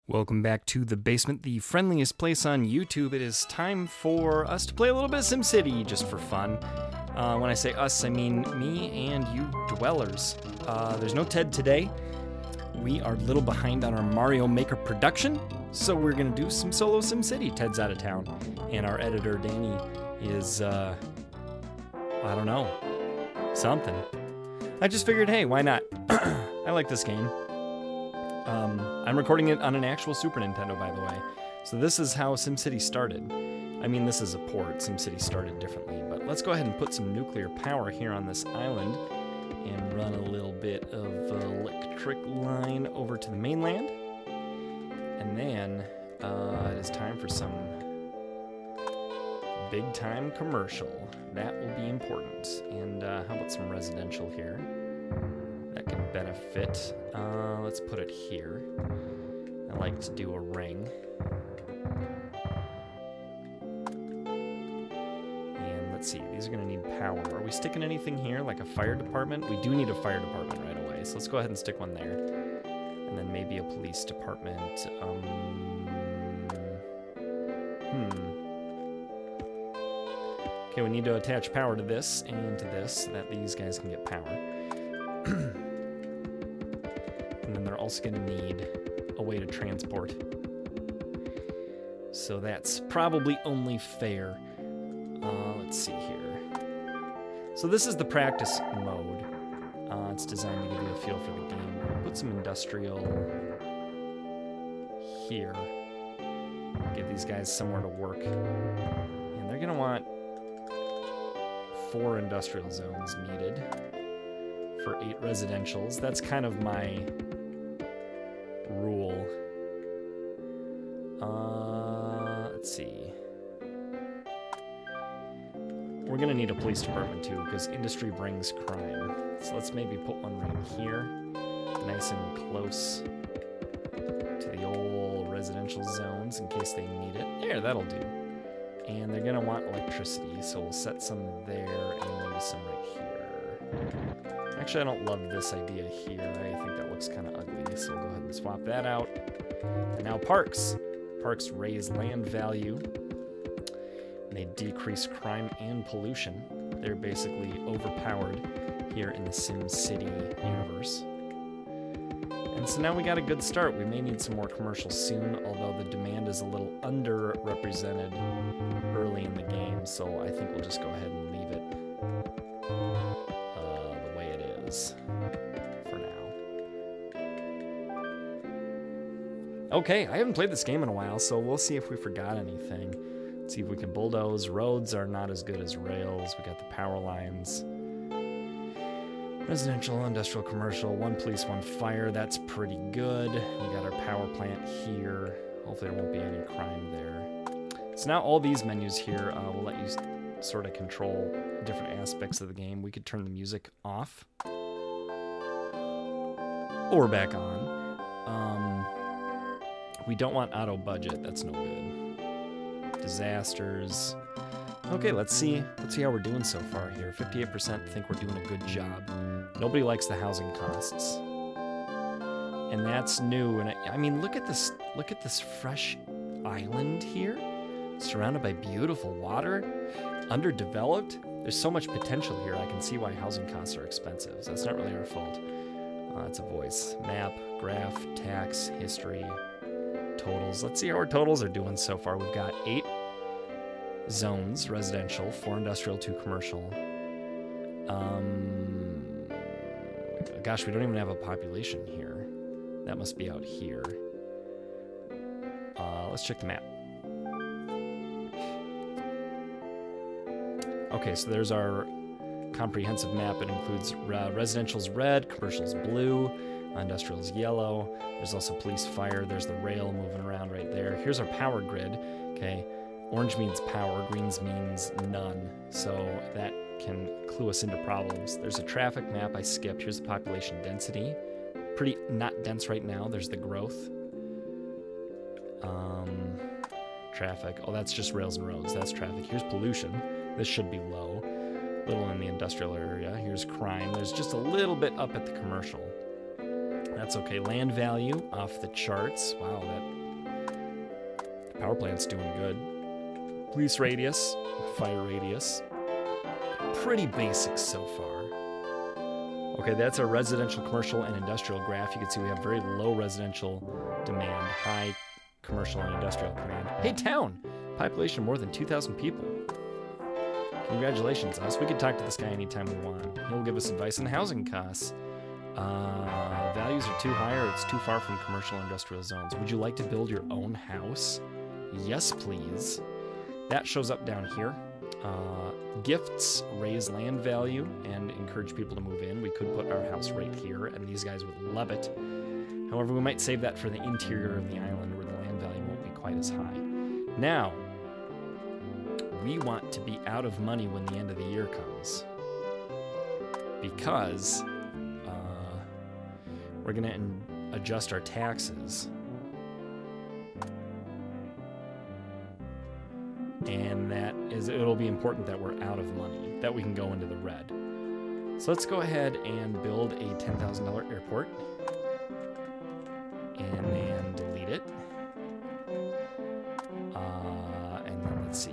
Welcome back to The Basement, the friendliest place on YouTube. It is time for us to play a little bit of SimCity, just for fun. When I say us, I mean me and you dwellers. There's no Ted today. We are a little behind on our Mario Maker production, so we're gonna do some solo SimCity. Ted's out of town, and our editor, Danny, is, I don't know, something. I just figured, hey, why not? I like this game. I'm recording it on an actual Super Nintendo, by the way. So this is how SimCity started. I mean, this is a port. SimCity started differently, but let's go ahead and put some nuclear power here on this island and run a little bit of electric line over to the mainland. And then it is time for some big-time commercial. That will be important. And how about some residential here? That could benefit. Let's put it here. I like to do a ring. And let's see, these are gonna need power. Are we sticking anything here, like a fire department? We do need a fire department right away, so let's go ahead and stick one there. And then maybe a police department. Okay, we need to attach power to this and to this so that these guys can get power. And then they're also going to need a way to transport. So that's probably only fair. Let's see here. So this is the practice mode. It's designed to give you a feel for the game. We'll put some industrial here. Give these guys somewhere to work. And they're going to want 4 industrial zones needed for 8 residentials. That's kind of my rule. Let's see. We're gonna need a police department too, because industry brings crime. So let's maybe put one right here, nice and close to the old residential zones in case they need it. There, that'll do. And they're gonna want electricity, so we'll set some there and maybe some right here. Actually, I don't love this idea here. I think that looks kind of ugly, so we'll go ahead and swap that out. And now parks. Parks raise land value. And they decrease crime and pollution. They're basically overpowered here in the SimCity universe. And so now we got a good start. We may need some more commercials soon, although the demand is a little underrepresented early in the game, so I think we'll just go ahead and leave it the way it is for now. Okay, I haven't played this game in a while, so we'll see if we forgot anything. Let's see if we can bulldoze. Roads are not as good as rails. We got the power lines. Residential, industrial, commercial, 1 police, 1 fire. That's pretty good. We got our power plant here. Hopefully there won't be any crime there. So now all these menus here will let you sort of control different aspects of the game. We could turn the music off or back on. We don't want auto budget. That's no good. Disasters. Okay, let's see how we're doing so far here. 58% think we're doing a good job. Nobody likes the housing costs. And that's new. And I mean, look at this fresh island here, surrounded by beautiful water, underdeveloped. There's so much potential here. I can see why housing costs are expensive. So that's not really our fault. That's a voice. Map, graph, tax, history, totals. Let's see how our totals are doing so far. We've got 8 zones, residential, 4 industrial, 2 commercial. Gosh, we don't even have a population here. That must be out here. Let's check the map. Okay, so there's our comprehensive map. It includes residential's red, commercial's blue, industrial's yellow. There's also police, fire. There's the rail moving around right there. Here's our power grid. Okay, orange means power, greens means none. So that can clue us into problems. There's a traffic map I skipped. Here's the population density. Pretty not dense right now. There's the growth. Traffic. Oh, that's just rails and roads. That's traffic. Here's pollution. This should be low. Little in the industrial area. Here's crime. There's just a little bit up at the commercial. That's okay. Land value off the charts. Wow, that Power plant's doing good. Police radius, fire radius. Pretty basic so far. Okay, that's our residential, commercial, and industrial graph. You can see we have very low residential demand, high commercial and industrial demand. Hey, town! Population more than 2,000 people. Congratulations, us. We can talk to this guy anytime we want. He'll give us advice on housing costs. Values are too high or it's too far from commercial and industrial zones. Would you like to build your own house? Yes, please. That shows up down here. Gifts raise land value and encourage people to move in. We could put our house right here, and these guys would love it. However, we might save that for the interior of the island where the land value won't be quite as high. Now, we want to be out of money when the end of the year comes. Because we're going to adjust our taxes. And it'll be important that we're out of money, that we can go into the red. So let's go ahead and build a $10,000 airport. And then delete it. And then let's see.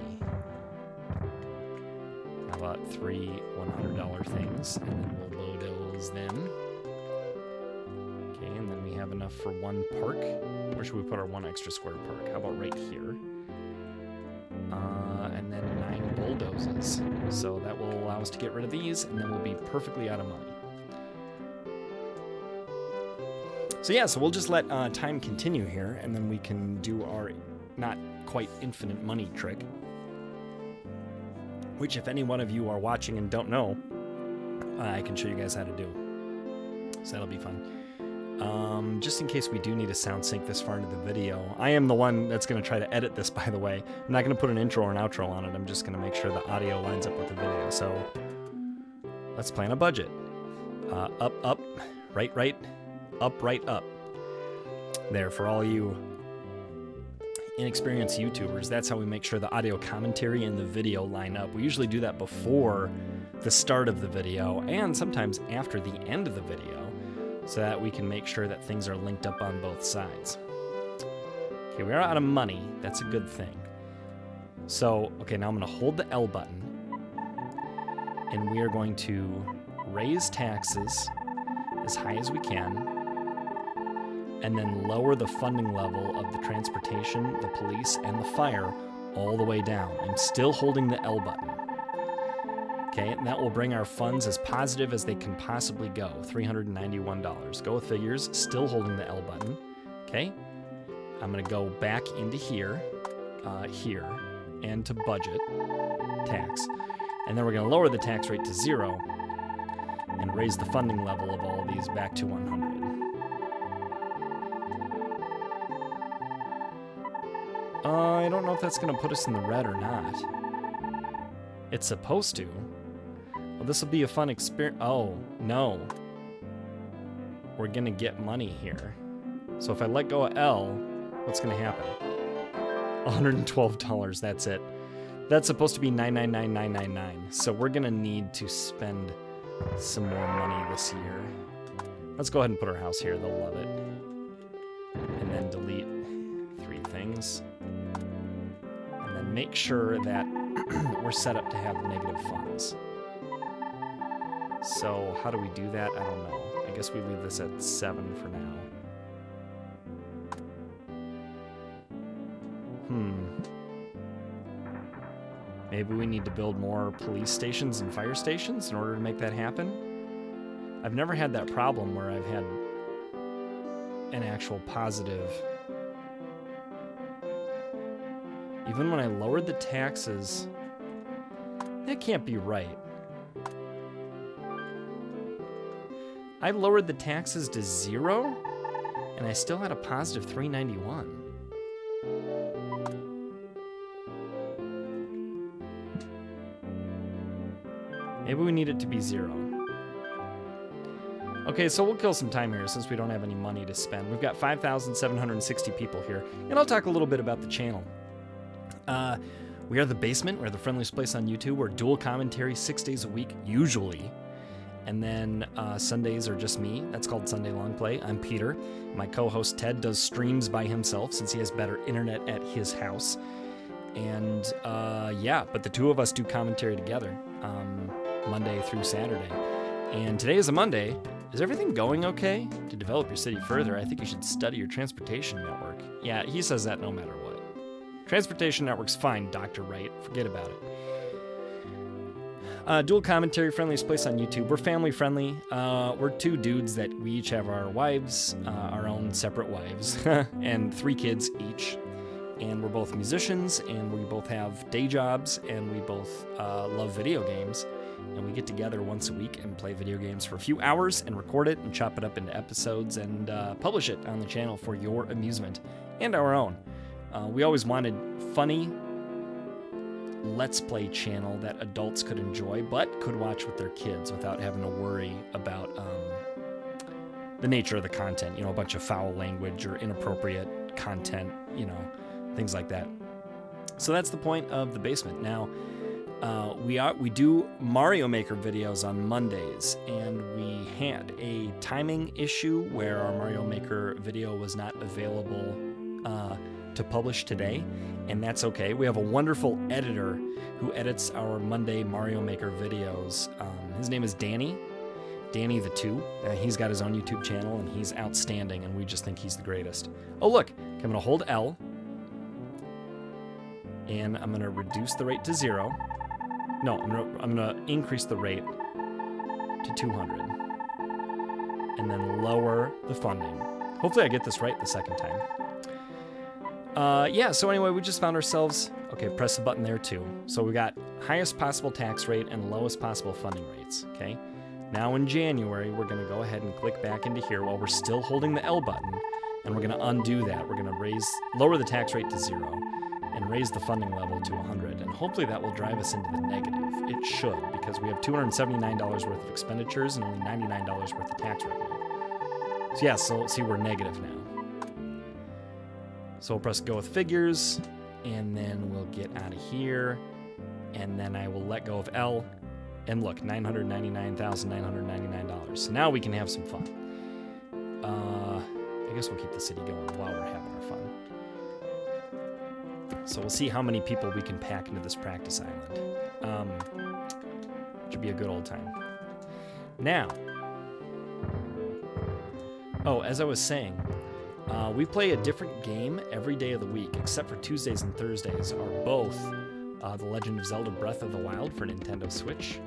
How about 3 $100 things, and then we'll bulldoze them. Okay, and then we have enough for one park. Where should we put our one extra square park? How about right here? And then 9 bulldozes. So that will allow us to get rid of these, and then we'll be perfectly out of money. So yeah, so we'll just let time continue here, and then we can do our not quite infinite money trick. Which, if any one of you are watching and don't know, I can show you guys how to do. So that'll be fun. Just in case we do need a sound sync this far into the video, I am the one that's going to try to edit this, by the way. I'm not going to put an intro or an outro on it. I'm just going to make sure the audio lines up with the video. So let's plan a budget. Up, up, right, right, up, right, up. There, for all you inexperienced YouTubers, that's how we make sure the audio commentary and the video line up. We usually do that before the start of the video and sometimes after the end of the video, so that we can make sure that things are linked up on both sides. Okay, we are out of money. That's a good thing. So, okay, now I'm going to hold the L button, and we are going to raise taxes as high as we can, and then lower the funding level of the transportation, the police, and the fire all the way down. I'm still holding the L button. Okay, and that will bring our funds as positive as they can possibly go, $391. Go with figures, still holding the L button. Okay, I'm going to go back into here, here, and to budget, tax. And then we're going to lower the tax rate to 0 and raise the funding level of all of these back to 100. I don't know if that's going to put us in the red or not. It's supposed to. Well, this will be a fun experience. Oh, no. We're going to get money here. So if I let go of L, what's going to happen? $112, that's it. That's supposed to be $999,999. So we're going to need to spend some more money this year. Let's go ahead and put our house here. They'll love it. And then delete 3 things. And then make sure that we're set up to have negative funds. So how do we do that? I don't know. I guess we leave this at 7 for now. Maybe we need to build more police stations and fire stations in order to make that happen. I've never had that problem where I've had an actual positive. Even when I lowered the taxes, that can't be right. I lowered the taxes to 0, and I still had a positive 391. Maybe we need it to be 0. Okay, so we'll kill some time here since we don't have any money to spend. We've got 5,760 people here, and I'll talk a little bit about the channel. We are The Basement. We're the friendliest place on YouTube. We're dual commentary 6 days a week, usually. And then Sundays are just me. That's called Sunday Long Play. I'm Peter. My co-host Ted does streams by himself since he has better internet at his house. And yeah, but the two of us do commentary together Monday through Saturday. And today is a Monday. Is everything going okay? To develop your city further, I think you should study your transportation network. Yeah, he says that no matter what. Transportation network's fine, Dr. Wright. Forget about it. Dual commentary, friendliest place on YouTube. We're family friendly. We're two dudes that we each have our wives, our own separate wives, and 3 kids each. And we're both musicians, and we both have day jobs, and we both love video games. And we get together once a week and play video games for a few hours and record it and chop it up into episodes and publish it on the channel for your amusement and our own. We always wanted funny Let's Play channel that adults could enjoy but could watch with their kids without having to worry about the nature of the content. You know, a bunch of foul language or inappropriate content, you know, things like that. So that's the point of the basement. Now, we do Mario Maker videos on Mondays, and we had a timing issue where our Mario Maker video was not available to publish today, and that's okay. We have a wonderful editor who edits our Monday Mario Maker videos. His name is Danny the 2. He's got his own YouTube channel, and he's outstanding, and we just think he's the greatest. Oh look, I'm gonna hold L, and I'm gonna reduce the rate to 0. No, I'm gonna increase the rate to 200, and then lower the funding. Hopefully I get this right the second time. Yeah, so anyway, we just found ourselves, okay, press the button there too. So we got highest possible tax rate and lowest possible funding rates, okay? Now in January, we're gonna go ahead and click back into here while we're still holding the L button, and we're gonna undo that. We're gonna lower the tax rate to 0 and raise the funding level to 100, and hopefully that will drive us into the negative. It should, because we have $279 worth of expenditures and only $99 worth of tax revenue. So yeah, so see, we're negative now. So we'll press go with figures, and then we'll get out of here, and then I will let go of L, and look, $999,999. So now we can have some fun. I guess we'll keep the city going while we're having our fun. So we'll see how many people we can pack into this practice island. Should be a good old time. Now, oh, as I was saying, we play a different game every day of the week, except for Tuesdays and Thursdays are both The Legend of Zelda Breath of the Wild for Nintendo Switch.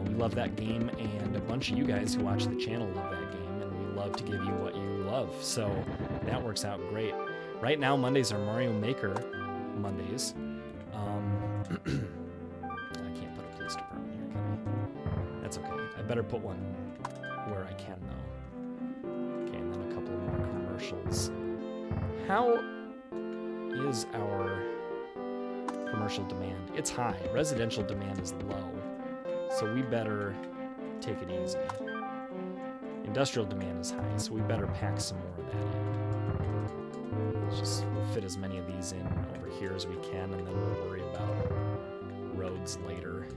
We love that game, and a bunch of you guys who watch the channel love that game, and we love to give you what you love, so that works out great. Right now, Mondays are Mario Maker Mondays. I can't put a police department here, can I? That's okay. I better put one where I can, though. Okay, and then a couple more commercials. How is our commercial demand? It's high. Residential demand is low, so we better take it easy. Industrial demand is high, so we better pack some more of that in. We'll fit as many of these in over here as we can, and then we'll worry about roads later.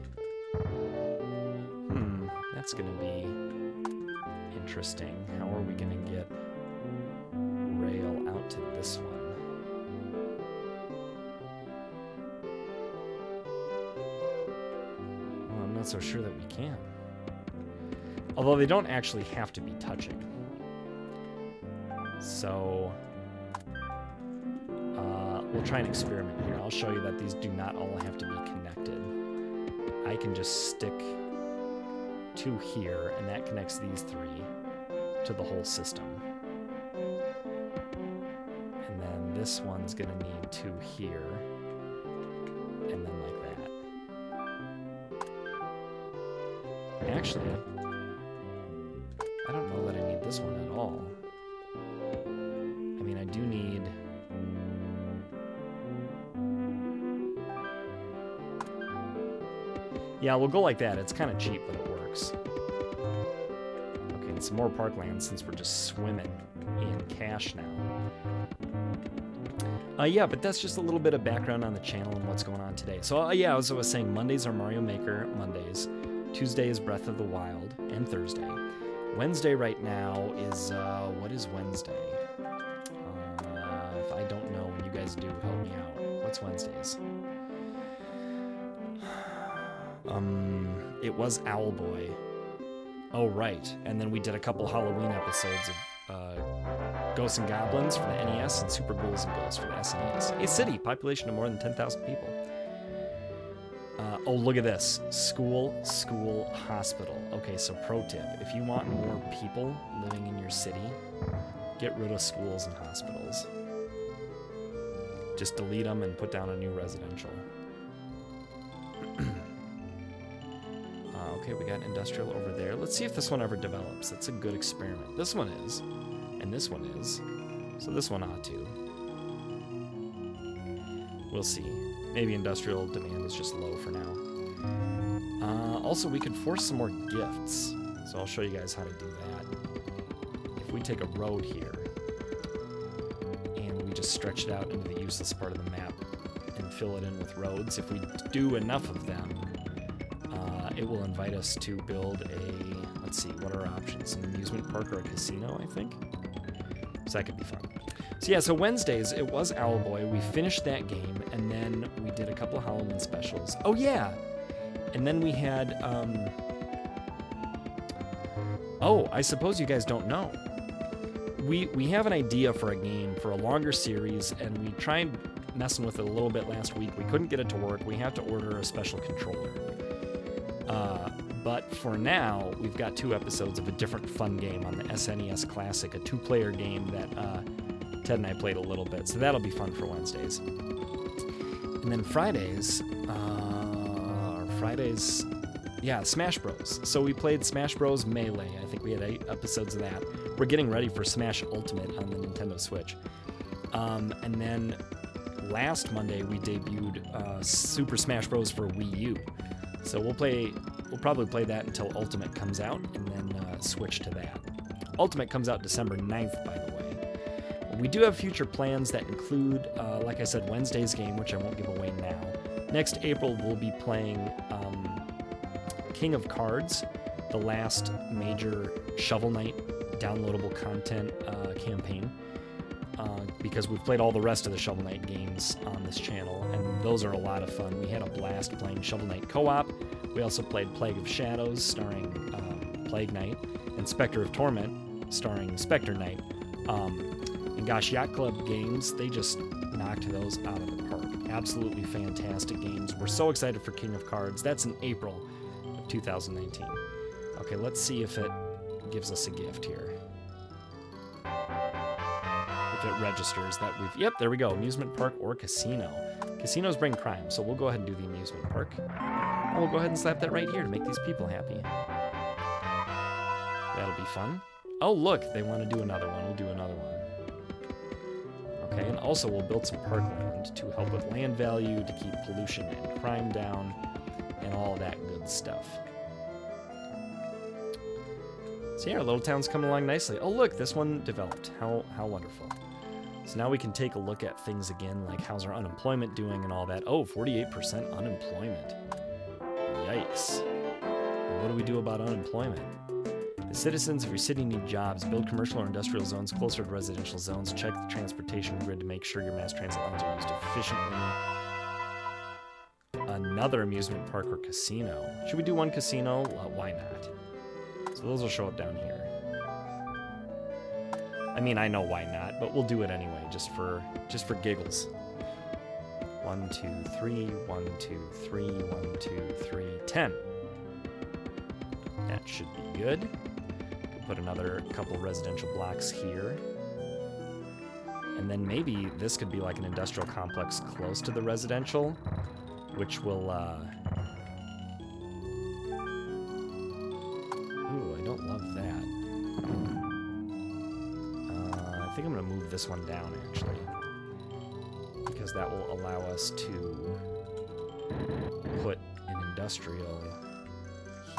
That's gonna be interesting. How are we gonna get rail out to this one? Well, I'm not so sure that we can. Although they don't actually have to be touching. So we'll try an experiment here. I'll show you that these do not all have to be connected. I can just stick 2 here, and that connects these 3 to the whole system. And then this one's gonna need 2 here, and then like that. Actually, I don't know that I need this one at all. I mean, I do need... Yeah, we'll go like that. It's kind of cheap, but it works. Okay, and some more parkland since we're just swimming in cash now. Yeah, but that's just a little bit of background on the channel and what's going on today. So yeah, as I was saying, Mondays are Mario Maker Mondays. Tuesday is Breath of the Wild, and Thursday. Wednesday right now is, what is Wednesday? If I don't know, and you guys do, help me out. What's Wednesdays? It was Owlboy. Oh, right. And then we did a couple Halloween episodes of Ghosts and Goblins for the NES and Super Ghouls and Ghosts for the SNES. A city, population of more than 10,000 people. Oh, look at this. School, hospital. Okay, so pro tip. If you want more people living in your city, get rid of schools and hospitals. Just delete them and put down a new residential. Okay, we got industrial over there. Let's see if this one ever develops. That's a good experiment. This one is, and this one is. So this one ought to. We'll see. Maybe industrial demand is just low for now. Also, we could force some more gifts. So I'll show you guys how to do that. If we take a road here, and we just stretch it out into the useless part of the map and fill it in with roads, if we do enough of them, it will invite us to build a, let's see, what are our options? An amusement park or a casino, I think? So that could be fun. So yeah, so Wednesdays, it was Owlboy. We finished that game, and then we did a couple of Halloween specials. Oh yeah! And then we had, oh, I suppose you guys don't know. We have an idea for a game, for a longer series, and we tried messing with it a little bit last week. We couldn't get it to work. We have to order a special controller. But for now, we've got 2 episodes of a different fun game on the SNES Classic, a 2-player game that Ted and I played a little bit, so that'll be fun for Wednesdays. And then Fridays, yeah, Smash Bros. So we played Smash Bros. Melee. I think we had 8 episodes of that. We're getting ready for Smash Ultimate on the Nintendo Switch. And then last Monday, we debuted Super Smash Bros. For Wii U. So we'll probably play that until Ultimate comes out, and then switch to that. Ultimate comes out December 9th, by the way. We do have future plans that include, like I said, Wednesday's game, which I won't give away now. Next April, we'll be playing King of Cards, the last major Shovel Knight downloadable content campaign, because we've played all the rest of the Shovel Knight games on this channel, and those are a lot of fun. We had a blast playing Shovel Knight co-op. We also played Plague of Shadows, starring Plague Knight, and Spectre of Torment, starring Spectre Knight. And gosh, Yacht Club games, they just knocked those out of the park. Absolutely fantastic games. We're so excited for King of Cards. That's in April of 2019. Okay, let's see if it gives us a gift here. If it registers that we've... Yep, there we go. Amusement park or casino. Casinos bring crime, so we'll go ahead and do the amusement park. And we'll go ahead and slap that right here to make these people happy. That'll be fun. Oh, look, they want to do another one. We'll do another one. Okay, and also we'll build some parkland to help with land value, to keep pollution and crime down, and all that good stuff. So yeah, our little town's coming along nicely. Oh look, this one developed. How wonderful. So now we can take a look at things again, like how's our unemployment doing and all that. Oh, 48% unemployment. Yikes. Well, what do we do about unemployment? The citizens of your city need jobs. Build commercial or industrial zones closer to residential zones. Check the transportation grid to make sure your mass transit lines are used efficiently. Another amusement park or casino. Should we do one casino? Why not? So those will show up down here. I mean, I know why not, but we'll do it anyway, just for giggles. 1, 2, 3, 1, 2, 3, 1, 2, 3, 10. That should be good. Put another couple residential blocks here. And then maybe this could be like an industrial complex close to the residential, which will, ooh, I don't love that. I think I'm going to move this one down, actually, because that will allow us to put an industrial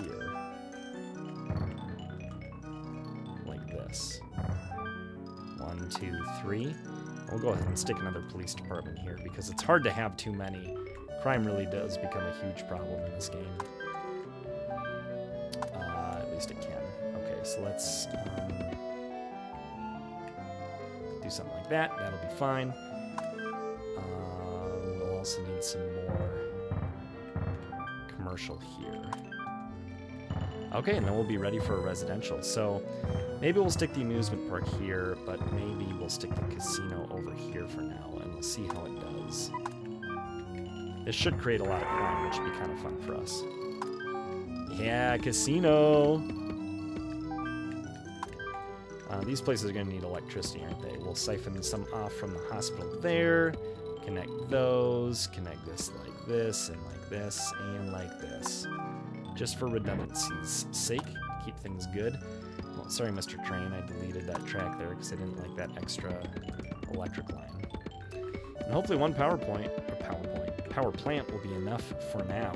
here. Like this. 1, 2, 3. We'll go ahead and stick another police department here, because it's hard to have too many. Crime really does become a huge problem in this game. So let's do something like that. That'll be fine. We'll also need some more commercial here. Okay, and then we'll be ready for a residential. So maybe we'll stick the amusement park here, but maybe we'll stick the casino over here for now, and we'll see how it does. This should create a lot of crime, which would be kind of fun for us. Yeah, casino! These places are going to need electricity, aren't they? We'll siphon some off from the hospital there, connect those, connect this like this, and like this, and like this. Just for redundancy's sake, keep things good. Well, sorry, Mr. Train, I deleted that track there because I didn't like that extra electric line. And hopefully one power plant will be enough for now.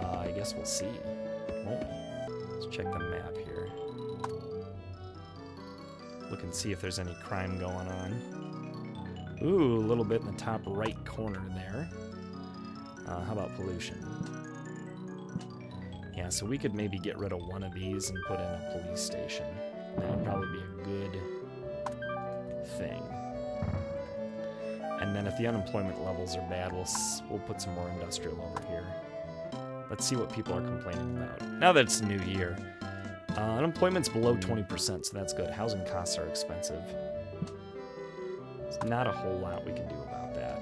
I guess we'll see, won't we? Let's check the map here. Look and see if there's any crime going on. Ooh, a little bit in the top right corner there. How about pollution? Yeah, so we could maybe get rid of one of these and put in a police station. That would probably be a good thing. And then if the unemployment levels are bad, we'll put some more industrial over here. Let's see what people are complaining about. Now that it's a new year, unemployment's below 20%, so that's good. Housing costs are expensive. There's not a whole lot we can do about that.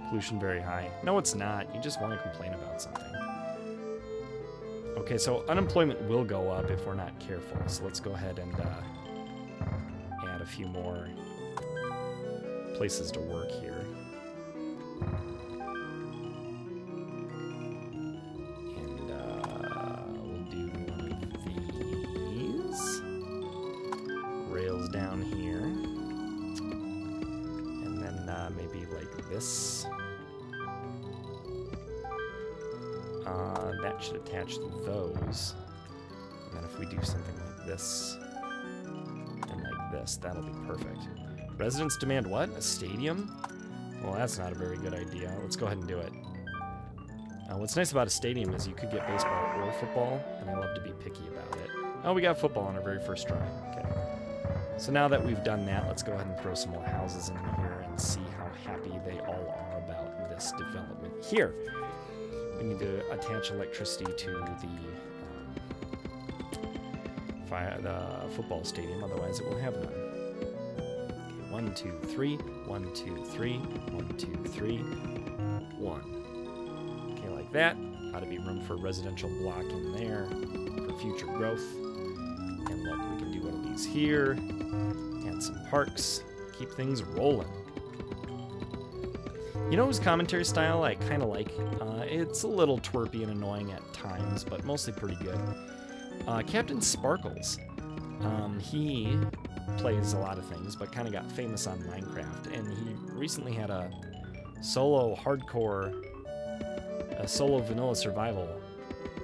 Pollution very high. No, it's not. You just want to complain about something. Okay, so unemployment will go up if we're not careful. So let's go ahead and add a few more places to work here. Down here, and then maybe like this. That should attach to those, and then if we do something like this and like this, that'll be perfect. Residents demand what? A stadium? Well, that's not a very good idea. Let's go ahead and do it. What's nice about a stadium is you could get baseball or football, and I love to be picky about it. Oh, we got football on our very first try. Okay. So now that we've done that, let's go ahead and throw some more houses in here and see how happy they all are about this development here. We need to attach electricity to the football stadium, otherwise it will have none. Okay, 1, 2, 3, 1, 2, 3, 1, 2, 3, 1. Okay, like that. Ought to be room for a residential block in there for future growth. And look, we can do one of these here. And some parks. Keep things rolling. You know whose commentary style I kind of like? It's a little twerpy and annoying at times, but mostly pretty good. Captain Sparkles. He plays a lot of things, but kind of got famous on Minecraft, and he recently had a solo vanilla survival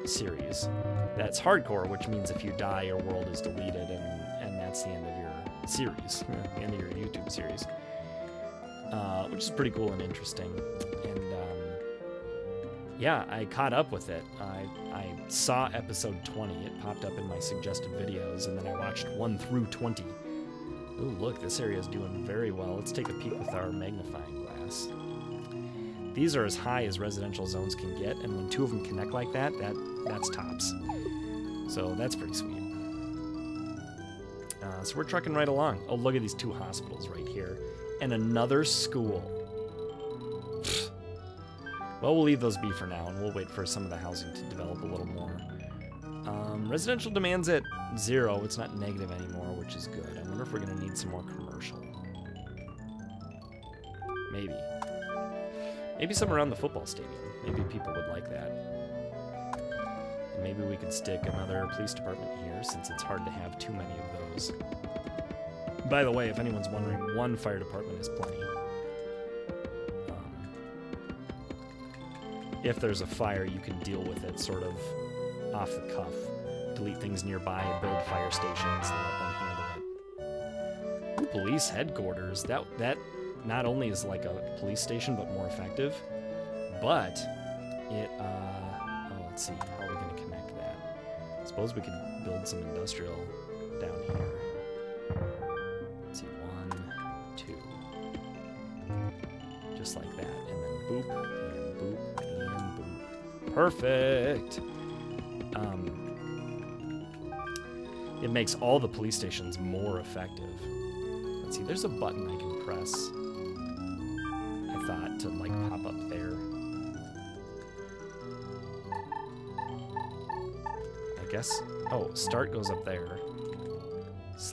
series. That's hardcore, which means if you die, your world is deleted, and that's the end of your series, the end of your YouTube series, which is pretty cool and interesting. And yeah, I caught up with it. I saw episode 20. It popped up in my suggested videos, and then I watched 1 through 20. Ooh, look, this area is doing very well. Let's take a peek with our magnifying glass. These are as high as residential zones can get, and when 2 of them connect like that, that's tops. So that's pretty sweet. So we're trucking right along. Oh, look at these 2 hospitals right here. And another school. Well, we'll leave those be for now, and we'll wait for some of the housing to develop a little more. Residential demand's at 0. It's not negative anymore, which is good. I wonder if we're going to need some more commercial. Maybe. Maybe some around the football stadium. Maybe people would like that. And maybe we could stick another police department here, since it's hard to have too many of those. By the way, if anyone's wondering, 1 fire department is plenty. If there's a fire, you can deal with it sort of off the cuff. Delete things nearby, build fire stations, and let them handle it. Ooh, police headquarters. That not only is like a police station, but more effective. But it, oh, let's see, how are we going to connect that? Suppose we could build some industrial down here. Let's see, 1, 2. Just like that. And then boop, and boop, and boop. Perfect! It makes all the police stations more effective. Let's see, there's a button I can press. I thought to, like, pop up there. I guess. Oh, start goes up there.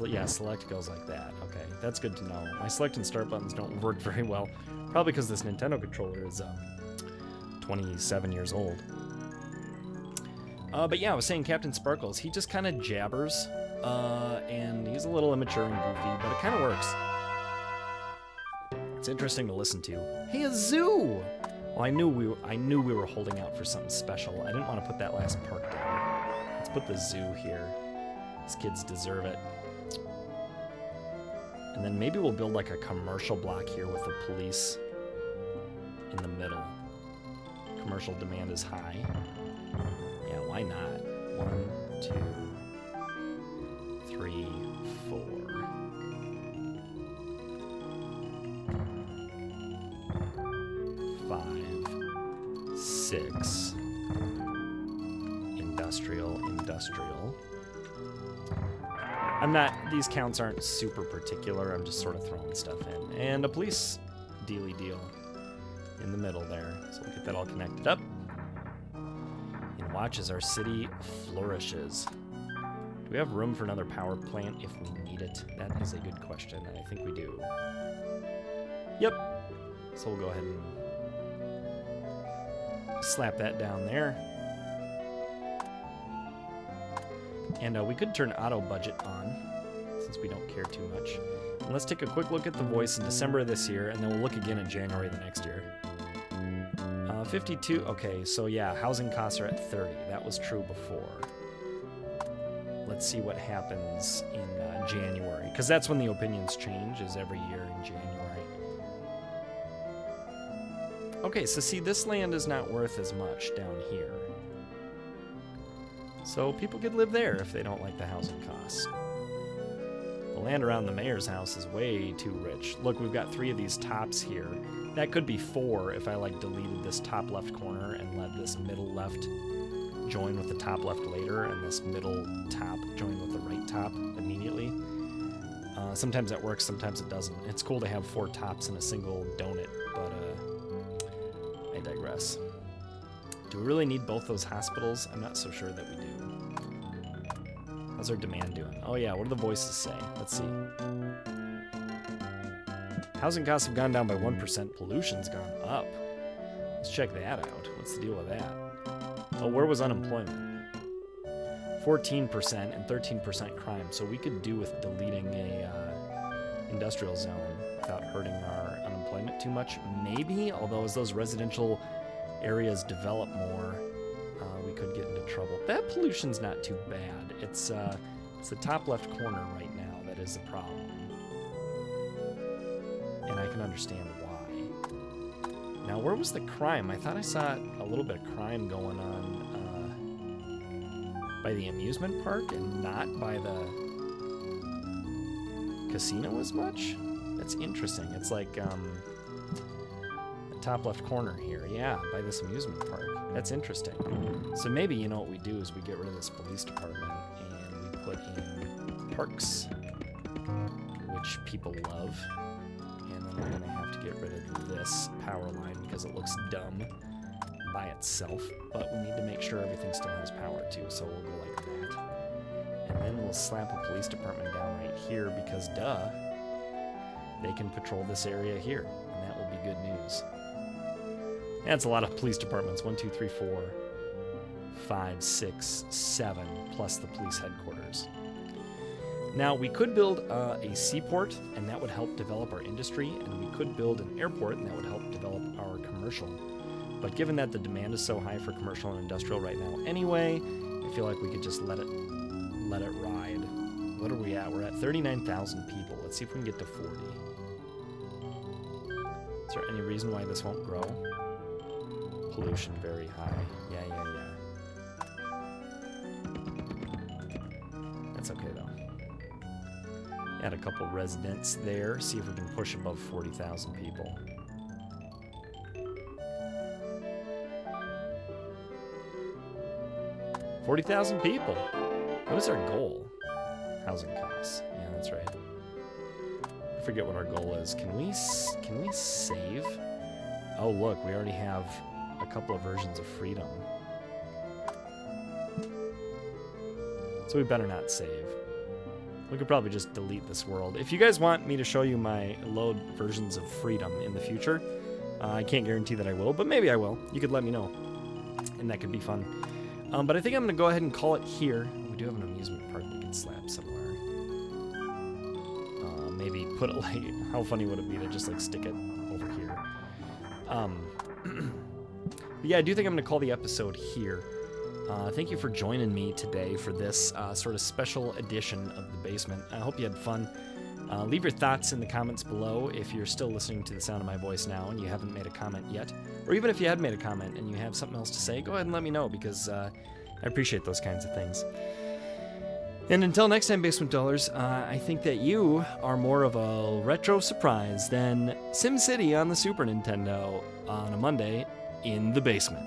Yeah, select goes like that. Okay, that's good to know. My select and start buttons don't work very well. Probably because this Nintendo controller is 27 years old. But yeah, I was saying Captain Sparkles, he just kind of jabbers, and he's a little immature and goofy, but it kind of works. It's interesting to listen to. Hey, a zoo! Well, I knew we were holding out for something special. I didn't want to put that last park down. Let's put the zoo here. These kids deserve it. And then maybe we'll build like a commercial block here with the police in the middle. Commercial demand is high. Yeah, why not? 1, 2, 3, 4. Five, 6. Industrial. These counts aren't super particular. I'm just sort of throwing stuff in. And a police dealy deal in the middle there. So we'll get that all connected up. And watch as our city flourishes. Do we have room for another power plant if we need it? That is a good question, and I think we do. Yep. So we'll go ahead and slap that down there. And we could turn auto budget on, since we don't care too much. And let's take a quick look at the voice in December of this year, and then we'll look again in January the next year. 52, okay, so yeah, housing costs are at 30. That was true before. Let's see what happens in January, because that's when the opinions change, is every year in January. Okay, so see, this land is not worth as much down here. So people could live there if they don't like the housing costs. The land around the mayor's house is way too rich. Look, we've got 3 of these tops here. That could be 4 if I like deleted this top left corner and let this middle left join with the top left later, and this middle top join with the right top immediately. Sometimes that works, sometimes it doesn't. It's cool to have 4 tops in a single donut, but I digress. Do we really need both those hospitals? I'm not so sure that we do. How's our demand doing? Oh yeah, what do the voices say? Let's see. Housing costs have gone down by 1%. Pollution's gone up. Let's check that out. What's the deal with that? Oh, where was unemployment? 14% and 13% crime. So we could do with deleting a industrial zone without hurting our unemployment too much. Maybe, although as those residential areas develop more, we could get into trouble. That pollution's not too bad. It's the top left corner right now that is the problem. And I can understand why. Now, where was the crime? I thought I saw a little bit of crime going on by the amusement park and not by the casino as much? That's interesting. It's like the top left corner here. Yeah, by this amusement park. That's interesting. So maybe, you know, what we do is we get rid of this police department and we put in parks, which people love. And then we're gonna have to get rid of this power line because it looks dumb by itself, but we need to make sure everything still has power too, so we'll go like that. And then we'll slap a police department down right here because, duh, they can patrol this area here, and that will be good news. That's a lot of police departments. 1, 2, 3, 4, 5, 6, 7, plus the police headquarters. Now, we could build a seaport, and that would help develop our industry, and we could build an airport, and that would help develop our commercial. But given that the demand is so high for commercial and industrial right now anyway, I feel like we could just let it ride. What are we at? We're at 39,000 people. Let's see if we can get to 40. Is there any reason why this won't grow? Pollution very high. Yeah. That's okay, though. Add a couple residents there. See if we can push above 40,000 people. $40,000 people. What is our goal? Housing costs. Yeah, that's right. I forget what our goal is. Can we save? Oh, look, we already have a couple of versions of freedom. So we better not save. We could probably just delete this world. If you guys want me to show you my load versions of freedom in the future, I can't guarantee that I will, but maybe I will. You could let me know, and that could be fun. But I think I'm going to go ahead and call it here. We do have an amusement park we could slap somewhere. Maybe put it like... How funny would it be to just like stick it over here? But yeah, I do think I'm going to call the episode here. Thank you for joining me today for this sort of special edition of The Basement. I hope you had fun. Leave your thoughts in the comments below if you're still listening to the sound of my voice now and you haven't made a comment yet. Or even if you had made a comment and you have something else to say, go ahead and let me know, because I appreciate those kinds of things. And until next time, Basement Dwellers, I think that you are more of a retro surprise than SimCity on the Super Nintendo on a Monday in the basement.